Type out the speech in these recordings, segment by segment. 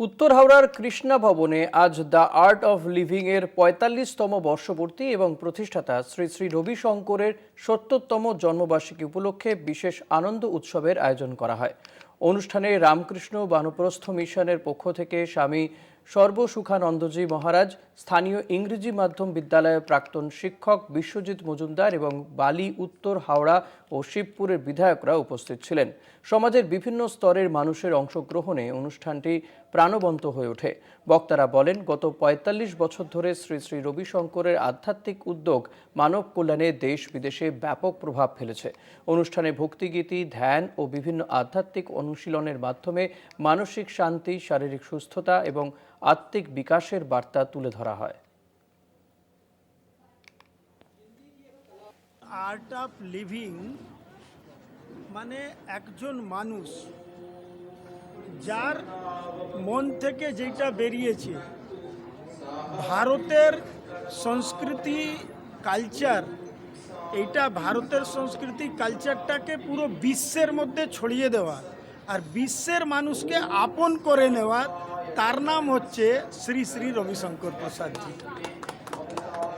উত্তর হাওড়ার কৃষ্ণা ভবনে আজ দ্য আর্ট অফ লিভিং এর ৪৫তম বর্ষপূর্তি এবং প্রতিষ্ঠাতা শ্রী শ্রী রবিশঙ্করের ৭০তম জন্মবার্ষিকী উপলক্ষে বিশেষ আনন্দ উৎসবের আয়োজন করা হয়। অনুষ্ঠানে রামকৃষ্ণ বানপ্রস্থ মিশনের পক্ষ থেকে স্বামী সর্বসুখানন্দজি মহারাজ, স্থানীয় ইংরেজি মাধ্যম বিদ্যালয়ের প্রাক্তন শিক্ষক বিশ্বজিৎ মজুমদার এবং বালি উত্তর হাওড়া ও শিবপুরের বিধায়করা উপস্থিত ছিলেন। সমাজের বিভিন্ন স্তরের মানুষের অংশগ্রহণে অনুষ্ঠানটি প্রাণবন্ত হয়ে ওঠে। বক্তারা বলেন, গত ৪৫ বছর ধরে শ্রী শ্রী রবিশঙ্করের আধ্যাত্মিক উদ্যোগ মানব কল্যাণে দেশ বিদেশে ব্যাপক প্রভাব ফেলেছে। অনুষ্ঠানে ভক্তিগীতি, ধ্যান ও বিভিন্ন আধ্যাত্মিক অনুশীলনের মাধ্যমে মানসিক শান্তি, শারীরিক সুস্থতা এবং আত্মিক বিকাশের বার্তা তুলে ধরা হয়। আর্ট অফ লিভিং মানে একজন মানুষ যার মন থেকে যেটা বেরিয়েছে, ভারতের সংস্কৃতি কালচার, এইটা ভারতের সংস্কৃতি কালচারটাকে পুরো বিশ্বের মধ্যে ছড়িয়ে দেওয়া আর বিশ্বের মানুষকে আপন করে নেওয়া, তার নাম হচ্ছে শ্রী শ্রী রবিশঙ্কর প্রসাদজি।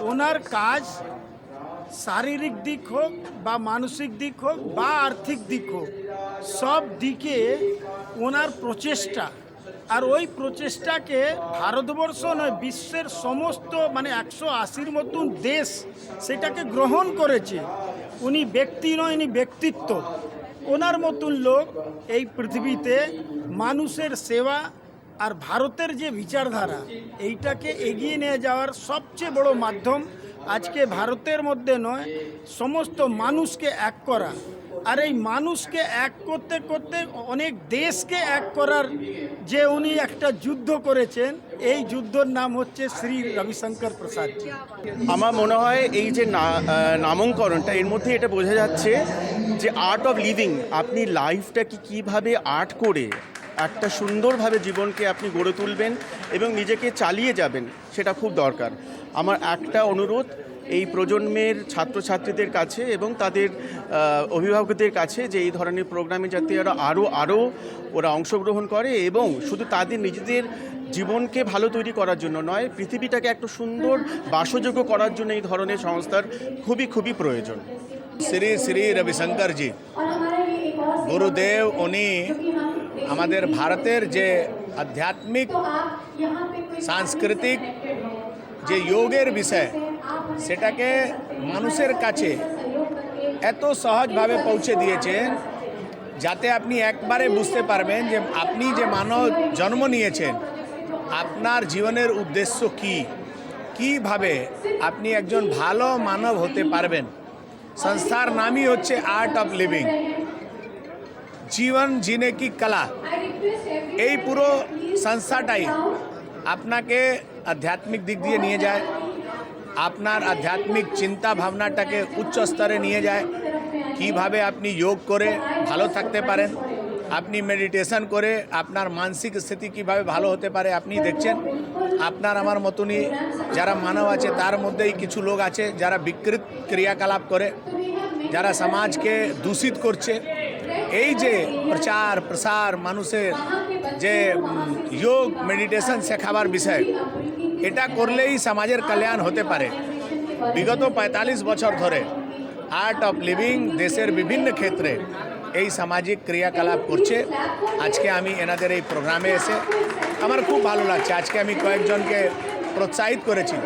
ওনার কাজ শারীরিক দিক হোক বা মানসিক দিক হোক বা আর্থিক দিক হোক, সব দিকে ওনার প্রচেষ্টা, আর ওই প্রচেষ্টাকে ভারতবর্ষ নয়, বিশ্বের সমস্ত 180-র মতন দেশ সেটাকে গ্রহণ করেছে। উনি ব্যক্তি নয়, উনি ব্যক্তিত্ব। ওনার মতন লোক এই পৃথিবীতে মানুষের সেবা আর ভারতের যে বিচারধারা, এইটাকে এগিয়ে নিয়ে যাওয়ার সবচেয়ে বড় মাধ্যম আজকে ভারতের মধ্যে নয়, সমস্ত মানুষকে এক করা। আর এই মানুষকে এক করতে করতে অনেক দেশকে এক করার যে উনি একটা যুদ্ধ করেছেন, এই যুদ্ধর নাম হচ্ছে শ্রী রবিশঙ্কর প্রসাদজি। আমার মনে হয় এই যে নামকরণটা, এর মধ্যে এটা বোঝা যাচ্ছে যে আর্ট অফ লিভিং, আপনি লাইফটাকে কীভাবে আর্ট করে একটা সুন্দরভাবে জীবনকে আপনি গড়ে তুলবেন এবং নিজেকে চালিয়ে যাবেন, সেটা খুব দরকার। আমার একটা অনুরোধ এই প্রজন্মের ছাত্রছাত্রীদের কাছে এবং তাদের অভিভাবকদের কাছে যে এই ধরনের প্রোগ্রামে যাতে আরও ওরা অংশগ্রহণ করে এবং শুধু তাদের নিজেদের জীবনকে ভালো তৈরি করার জন্য নয়, পৃথিবীটাকে একটা সুন্দর বাসযোগ্য করার জন্য এই ধরনের সংস্থার খুবই প্রয়োজন। শ্রী শ্রী রবিশঙ্কর জি গুরুদেব, উনি আমাদের ভারতের যে আধ্যাত্মিক সাংস্কৃতিক যে যোগের বিষয়, সেটাকে মানুষের কাছে এত সহজভাবে পৌঁছে দিয়েছেন যাতে আপনি একবারে বুঝতে পারবেন যে আপনি যে মানব জন্ম নিয়েছেন, আপনার জীবনের উদ্দেশ্য কীভাবে আপনি একজন ভালো মানব হতে পারবেন। সংস্থার নামই হচ্ছে আর্ট অফ লিভিং, জীবন জিনে কি কলা। এই পুরো সংস্থাটাই আপনাকে আধ্যাত্মিক দিক দিয়ে নিয়ে যায়, আপনার আধ্যাত্মিক চিন্তা ভাবনাটাকে উচ্চ স্তরে নিয়ে যায়। কিভাবে আপনি যোগ করে ভালো থাকতে পারেন, আপনি মেডিটেশন করে আপনার মানসিক স্থিতি কিভাবে ভালো হতে পারে। আপনি দেখছেন আপনার আমার মতনই যারা মানব আছে, তার মধ্যেই কিছু লোক আছে যারা বিকৃত ক্রিয়াকলাপ করে, যারা সমাজকে দূষিত করছে। এই যে প্রচার প্রসার, মানুষের যে যোগ মেডিটেশন শেখাবার বিষয়, এটা করলেই সমাজের কল্যাণ হতে পারে। বিগত ৪৫ বছর ধরে আর্ট অফ লিভিং দেশের বিভিন্ন ক্ষেত্রে এই সামাজিক ক্রিয়াকলাপ করছে। আজকে আমি এনাদের এই প্রোগ্রামে এসে আমার খুব ভালো লাগছে। আজকে আমি কয়েকজনকে প্রোৎসাহিত করেছি।